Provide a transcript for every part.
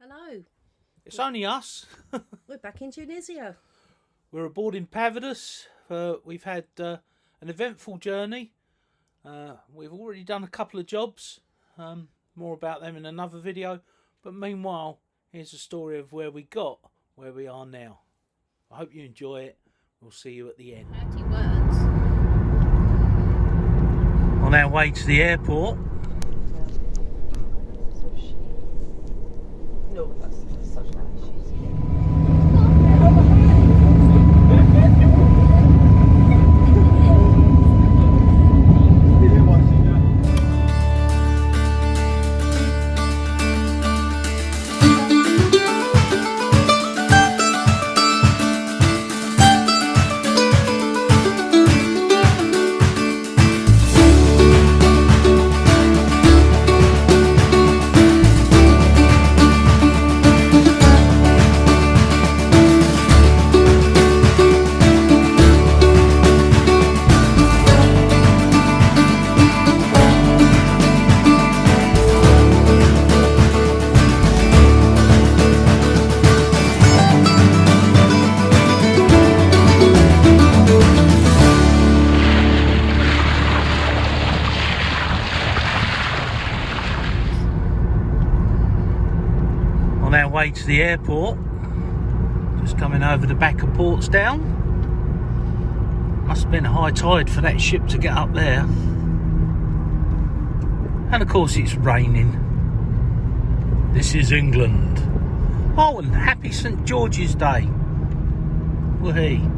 Hello. It's only us. We're back in Tunisia. We're aboard Impavidus. We've had an eventful journey. We've already done a couple of jobs. More about them in another video. But meanwhile, here's a story of where we got where we are now. I hope you enjoy it. We'll see you at the end. 30 words. On our way to the airport. No, that's such nice shoes. On our way to the airport, just coming over the back of Portsdown. Must have been a high tide for that ship to get up there. And of course it's raining. This is England. Oh, and happy St George's Day. Woohoo.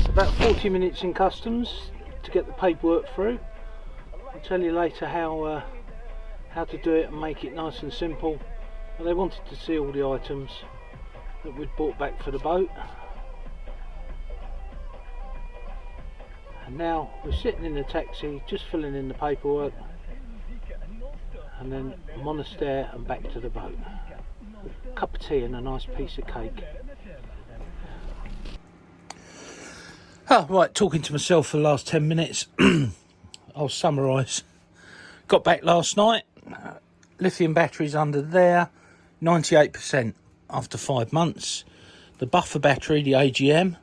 About 40 minutes in customs to get the paperwork through. I'll tell you later how how to do it and make it nice and simple. And they wanted to see all the items that we'd brought back for the boat. And now we're sitting in the taxi, just filling in the paperwork, and then I'm on the stair and back to the boat. Cup of tea and a nice piece of cake. Oh, right, talking to myself for the last 10 minutes. I'll summarise. Got back last night. Lithium batteries under there, 98% after 5 months. The buffer battery, the AGM,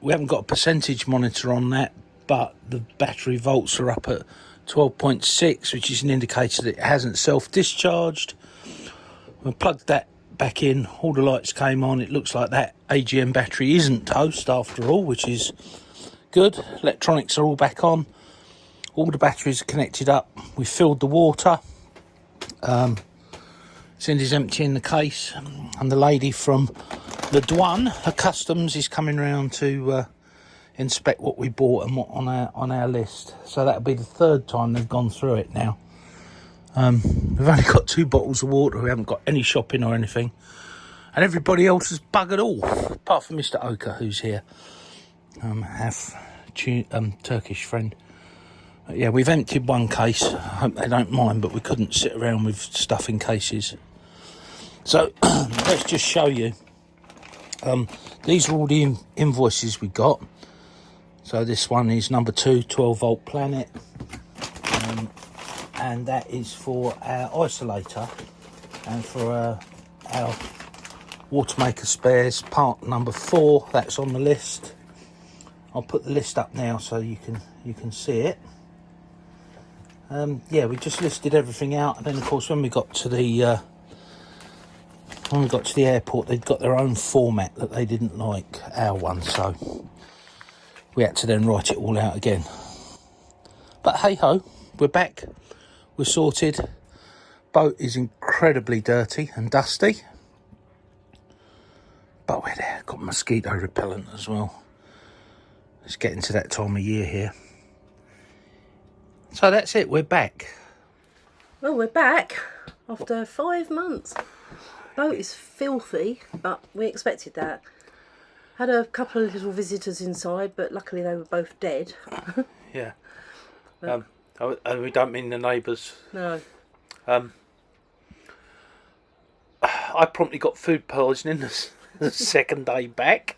we haven't got a percentage monitor on that, but the battery volts are up at 12.6, which is an indicator that it hasn't self-discharged. I plugged that back in, all the lights came on. It looks like that AGM battery isn't toast after all, which is good. Electronics are all back on. All the batteries are connected up. We filled the water. Cindy's emptying the case, and the lady from the douane, her customs, is coming round to inspect what we bought and what on our list. So that'll be the third time they've gone through it now. We've only got 2 bottles of water. We haven't got any shopping or anything, and everybody else has buggered off, apart from Mr. Oka, who's here, half Turkish friend. But yeah, we've emptied one case. I hope they don't mind, but we couldn't sit around with stuff in cases. So let's just show you. These are all the invoices we got. So this one is number 2, 12 volt Planet, and that is for our isolator and for our water maker spares, part number 4. That's on the list. I'll put the list up now so you can see it. Yeah, we just listed everything out, and then of course when we got to the airport, they'd got their own format that they didn't like our one, so we had to then write it all out again. But hey ho, we're back, we're sorted. Boat is incredibly dirty and dusty, but we're there. Got mosquito repellent as well. It's getting to that time of year here. So that's it, we're back. Well, we're back after 5 months. Boat is filthy, but we expected that. Had a couple of little visitors inside, but luckily they were both dead. Yeah. And we don't mean the neighbours. No. I promptly got food poisoning the second day back.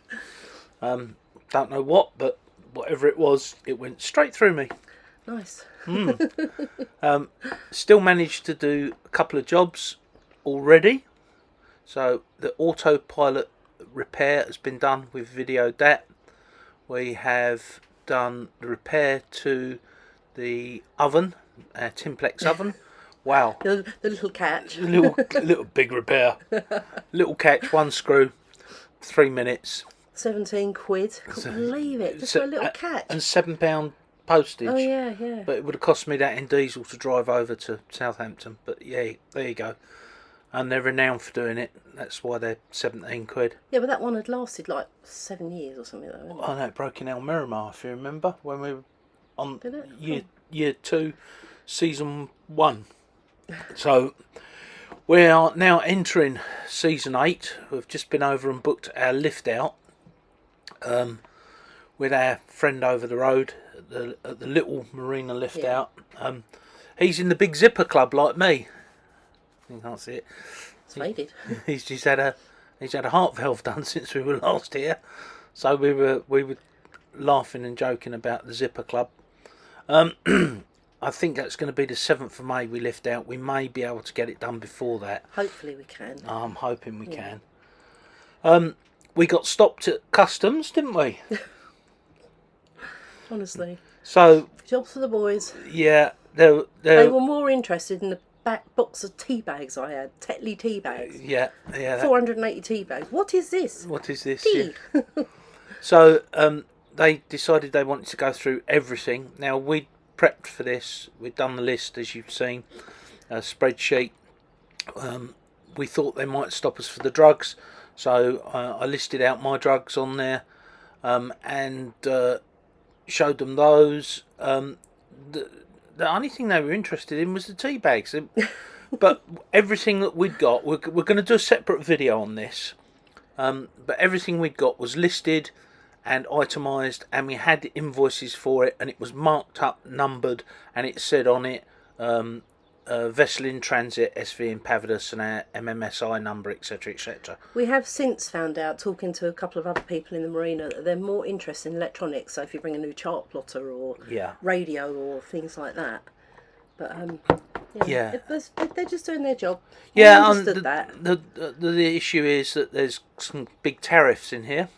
Don't know what, but whatever it was, it went straight through me. Nice. Still managed to do a couple of jobs already. So the autopilot repair has been done. We've videoed that. We have done the repair to the oven, our Timplex oven. Wow. The little catch. little big repair. Little catch, 1 screw, 3 minutes. 17 quid. Couldn't believe it. Just for a little catch. And £7 postage. Oh yeah. But it would have cost me that in diesel to drive over to Southampton. But yeah, there you go. And they're renowned for doing it. That's why they're 17 quid. Yeah, but that one had lasted like 7 years or something though, hadn't it? I know, it broke in El Miramar, if you remember, when we were on Did it? year 2, season 1. So we are now entering season 8. We've just been over and booked our lift out with our friend over the road at the little marina lift out. He's in the big zipper club like me. You can't see it. It's faded. He's had a heart valve done since we were last here, so we were laughing and joking about the zipper club. I think that's going to be the 7th of May we lift out. We may be able to get it done before that. Hopefully we can. I'm hoping we can. We got stopped at customs, didn't we? Honestly. So Jobs for the boys. yeah, They were more interested in the back box of tea bags I had. Tetley tea bags. yeah. 480 tea bags. What is this? What is this? Tea. Yeah. So they decided they wanted to go through everything. Now we prepped for this. We'd done the list, as you've seen, a spreadsheet. We thought they might stop us for the drugs, so I listed out my drugs on there and showed them those. the only thing they were interested in was the tea bags. But everything that we'd got, we're going to do a separate video on this. But everything we'd got was listed and itemised, and we had invoices for it, and it was marked up, numbered, and it said on it vessel in transit, SV Impavidus, and our MMSI number, etc., etc. We have since found out, talking to a couple of other people in the marina, that they're more interested in electronics. So if you bring a new chart plotter or radio or things like that. But they're just doing their job. Yeah, I understood that. The issue is that there's some big tariffs in here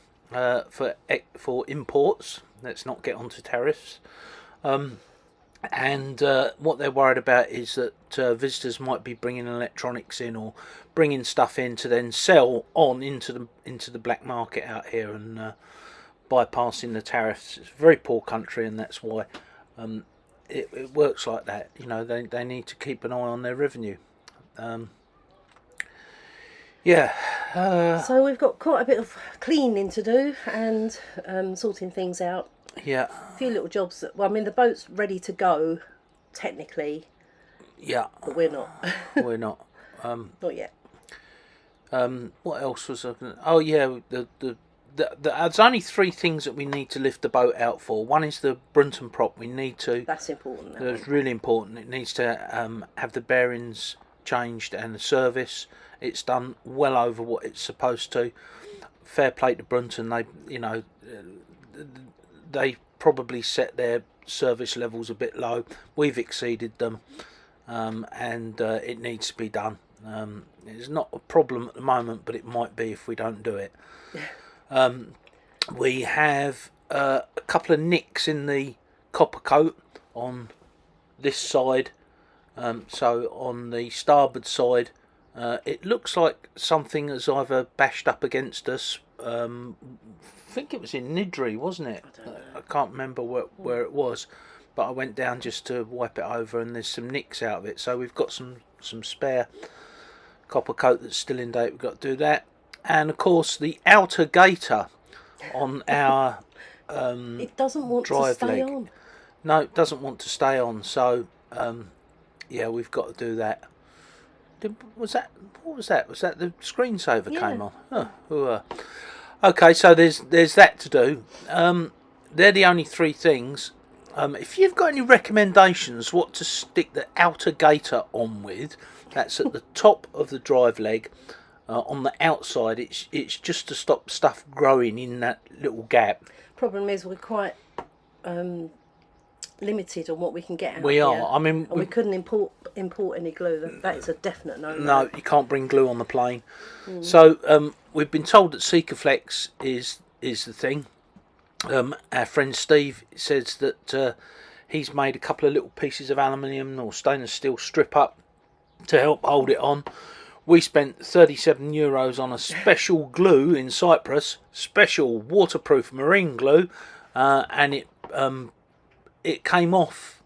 for imports. Let's not get onto tariffs. And what they're worried about is that visitors might be bringing electronics in or bringing stuff in to then sell on into the black market out here, and bypassing the tariffs. It's a very poor country, and that's why it works like that. You know, they need to keep an eye on their revenue. So we've got quite a bit of cleaning to do and sorting things out. Yeah. A few little jobs. Well, I mean, the boat's ready to go, technically. Yeah. But we're not. We're not. Not yet. What else was I going to... Oh, yeah. There's only 3 things that we need to lift the boat out for. One is the Brunton prop. We need to... That's important. That's really important. It needs to have the bearings changed and the service. It's done well over what it's supposed to. Fair play to Brunton. They probably set their service levels a bit low. We've exceeded them, and it needs to be done. It's not a problem at the moment, but it might be if we don't do it. We have a couple of nicks in the copper coat on this side. So on the starboard side, it looks like something has either bashed up against us. I think it was in Nidri, wasn't it? I can't remember where it was, but I went down just to wipe it over, and there's some nicks out of it. So we've got some spare copper coat that's still in date. We've got to do that, and of course the outer gaiter on our it doesn't want drive to stay leg. on. No, it doesn't want to stay on. So yeah, we've got to do that. What was that? Was that the screensaver came on? Okay, so there's that to do. They're the only 3 things. If you've got any recommendations what to stick the outer gaiter on with, that's at the top of the drive leg. On the outside, it's just to stop stuff growing in that little gap. Problem is, we're quite limited on what we can get out We here. are. I mean, we couldn't import any glue. That is a definite no. No, you can't bring glue on the plane. So we've been told that Sikaflex is the thing. Our friend Steve says that he's made a couple of little pieces of aluminium or stainless steel strip up to help hold it on. We spent €37 on a special glue in Cyprus, special waterproof marine glue, and it came off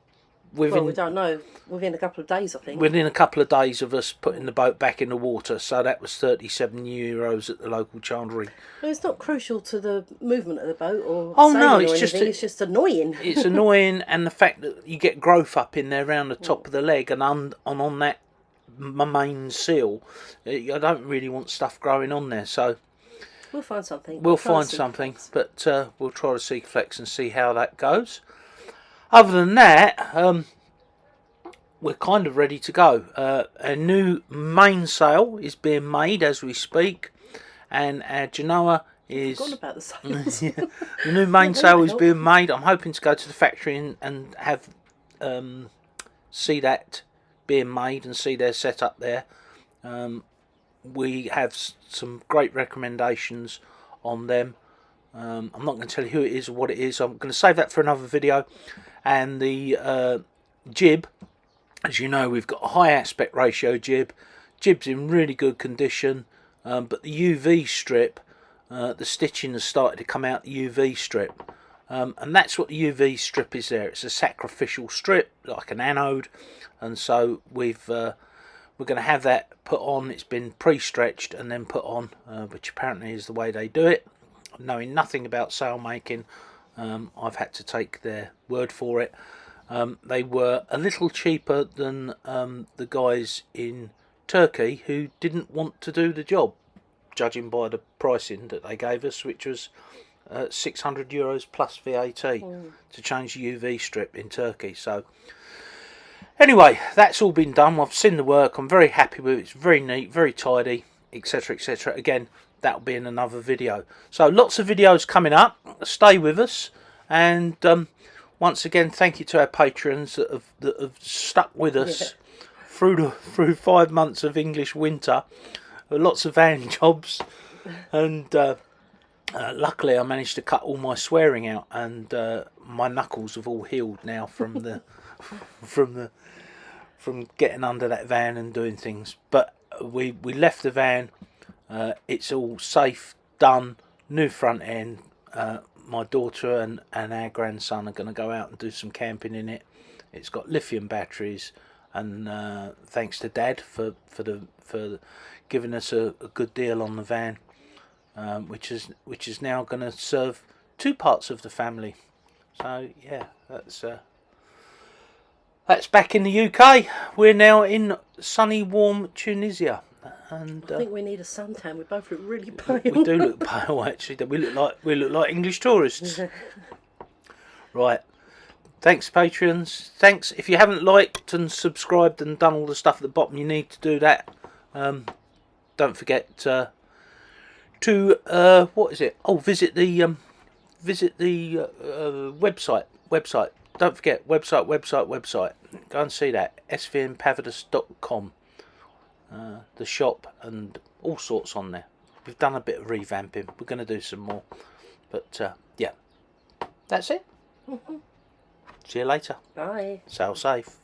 within... Well, we don't know. Within a couple of days, I think. Within a couple of days of us putting the boat back in the water, so that was €37 at the local chandlery. Well, it's not crucial to the movement of the boat or it's just annoying. It's annoying, and the fact that you get growth up in there around the top of the leg and on that main seal, I don't really want stuff growing on there. So we'll find something. We'll find something, but we'll try to Sikaflex and see how that goes. Other than that, we're kind of ready to go. A new mainsail is being made as we speak, and our Genoa is... I've forgotten about the sails. The new mainsail is being made. I'm hoping to go to the factory and have see that being made and see their setup there. We have some great recommendations on them. I'm not going to tell you who it is or what it is. I'm going to save that for another video. And the jib, as you know, we've got a high aspect ratio jib. Jib's in really good condition, but the UV strip, the stitching has started to come out the UV strip. And that's what the UV strip is there. It's a sacrificial strip, like an anode. And so we're going to have that put on. It's been pre-stretched and then put on, which apparently is the way they do it. Knowing nothing about sail making, I've had to take their word for it. They were a little cheaper than the guys in Turkey who didn't want to do the job, judging by the pricing that they gave us, which was €600 plus VAT to change the UV strip in Turkey. So anyway, that's all been done. I've seen the work. I'm very happy with it. It's very neat, very tidy, etc, etc. Again, that'll be in another video. So lots of videos coming up. Stay with us, and once again, thank you to our patrons that have stuck with us through 5 months of English winter. Lots of van jobs, and luckily I managed to cut all my swearing out, and my knuckles have all healed now from the from getting under that van and doing things. But we left the van. It's all safe, done, new front end. My daughter and our grandson are going to go out and do some camping in it. It's got lithium batteries, and thanks to Dad for giving us a good deal on the van, which is now going to serve 2 parts of the family. So yeah, that's back in the UK. We're now in sunny, warm Tunisia. And I think we need a suntan. We both look really pale. We do look pale, actually. We look like English tourists. Right. Thanks, patrons. Thanks. If you haven't liked and subscribed and done all the stuff at the bottom, you need to do that. Don't forget to what is it? Oh, visit the website. Don't forget website. Go and see that, svimpavidus.com. The shop and all sorts on there. We've done a bit of revamping. We're going to do some more, but yeah, that's it. See you later. Bye. Sail safe.